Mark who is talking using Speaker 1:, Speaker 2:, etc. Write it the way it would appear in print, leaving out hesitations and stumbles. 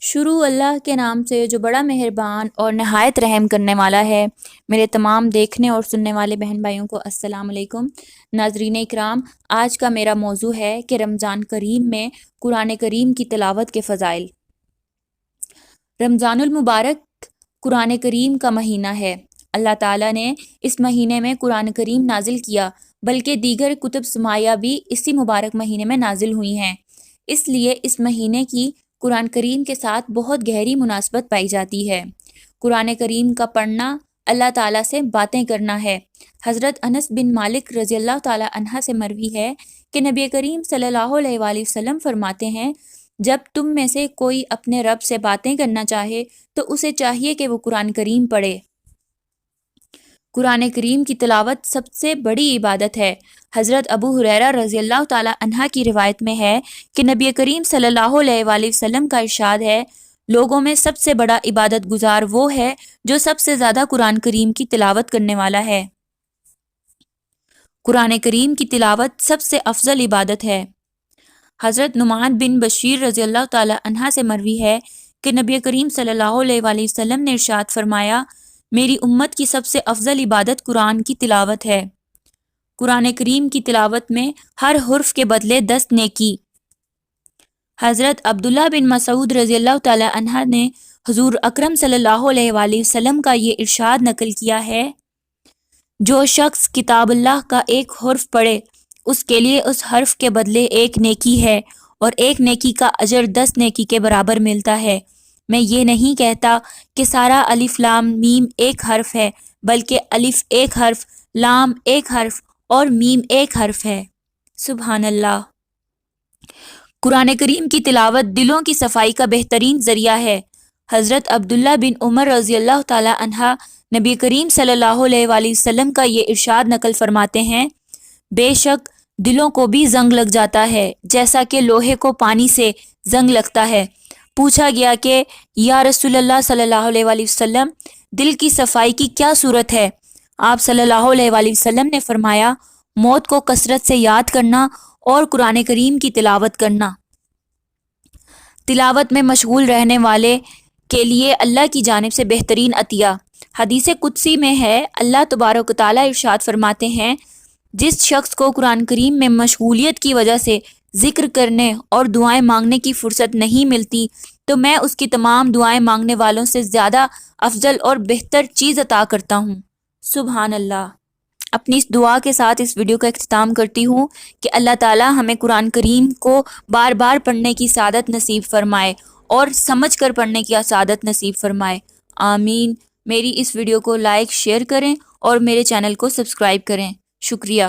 Speaker 1: شروع اللہ کے نام سے جو بڑا مہربان اور نہایت رحم کرنے والا ہے۔ میرے تمام دیکھنے اور سننے والے بہن بھائیوں کو السلام علیکم۔ ناظرین اکرام، آج کا میرا موضوع ہے کہ رمضان کریم میں قرآن کریم کی تلاوت کے فضائل۔ رمضان المبارک قرآن کریم کا مہینہ ہے۔ اللہ تعالیٰ نے اس مہینے میں قرآن کریم نازل کیا، بلکہ دیگر کتب سماویہ بھی اسی مبارک مہینے میں نازل ہوئی ہیں۔ اس لیے اس مہینے کی قرآن کریم کے ساتھ بہت گہری مناسبت پائی جاتی ہے۔ قرآن کریم کا پڑھنا اللہ تعالیٰ سے باتیں کرنا ہے۔ حضرت انس بن مالک رضی اللہ تعالیٰ عنہ سے مروی ہے کہ نبی کریم صلی اللہ علیہ وآلہ وسلم فرماتے ہیں، جب تم میں سے کوئی اپنے رب سے باتیں کرنا چاہے تو اسے چاہیے کہ وہ قرآن کریم پڑھے۔ قرآن کریم کی تلاوت سب سے بڑی عبادت ہے۔ حضرت ابو ہریرہ رضی اللہ تعالیٰ عنہ کی روایت میں ہے کہ نبی کریم صلی اللہ علیہ وآلہ وسلم کا ارشاد ہے، لوگوں میں سب سے بڑا عبادت گزار وہ ہے جو سب سے زیادہ قرآن کریم کی تلاوت کرنے والا ہے۔ قرآن کریم کی تلاوت سب سے افضل عبادت ہے۔ حضرت نعمان بن بشیر رضی اللہ تعالیٰ عنہ سے مروی ہے کہ نبی کریم صلی اللہ علیہ وآلہ وسلم نے ارشاد فرمایا، میری امت کی سب سے افضل عبادت قرآن کی تلاوت ہے۔ قرآن کریم کی تلاوت میں ہر حرف کے بدلے 10 نیکی۔ حضرت عبداللہ بن مسعود رضی اللہ تعالیٰ عنہ نے حضور اکرم صلی اللہ علیہ وآلہ وسلم کا یہ ارشاد نقل کیا ہے، جو شخص کتاب اللہ کا ایک حرف پڑھے اس کے لیے اس حرف کے بدلے 1 نیکی ہے، اور 1 نیکی کا اجر 10 نیکی کے برابر ملتا ہے۔ میں یہ نہیں کہتا کہ سارا الف لام میم ایک حرف ہے، بلکہ الف ایک حرف، لام ایک حرف اور میم ایک حرف ہے۔ سبحان اللہ۔ قرآن کریم کی تلاوت دلوں کی صفائی کا بہترین ذریعہ ہے۔ حضرت عبداللہ بن عمر رضی اللہ تعالیٰ عنہ نبی کریم صلی اللہ علیہ وآلہ وسلم کا یہ ارشاد نقل فرماتے ہیں، بے شک دلوں کو بھی زنگ لگ جاتا ہے جیسا کہ لوہے کو پانی سے زنگ لگتا ہے۔ پوچھا گیا کہ یا رسول اللہ صلی اللہ علیہ وآلہ وسلم، دل کی صفائی کی کیا صورت ہے؟ آپ صلی اللہ علیہ وآلہ وسلم نے فرمایا، موت کو کثرت سے یاد کرنا اور قرآن کریم کی تلاوت کرنا۔ تلاوت میں مشغول رہنے والے کے لیے اللہ کی جانب سے بہترین عطیہ۔ حدیث قدسی میں ہے، اللہ تبارک و تعالیٰ ارشاد فرماتے ہیں، جس شخص کو قرآن کریم میں مشغولیت کی وجہ سے ذکر کرنے اور دعائیں مانگنے کی فرصت نہیں ملتی تو میں اس کی تمام دعائیں مانگنے والوں سے زیادہ افضل اور بہتر چیز عطا کرتا ہوں۔ سبحان اللہ۔ اپنی اس دعا کے ساتھ اس ویڈیو کا اختتام کرتی ہوں کہ اللہ تعالیٰ ہمیں قرآن کریم کو بار بار پڑھنے کی سعادت نصیب فرمائے اور سمجھ کر پڑھنے کی سعادت نصیب فرمائے، آمین۔ میری اس ویڈیو کو لائک شیئر کریں اور میرے چینل کو سبسکرائب کریں۔ شکریہ۔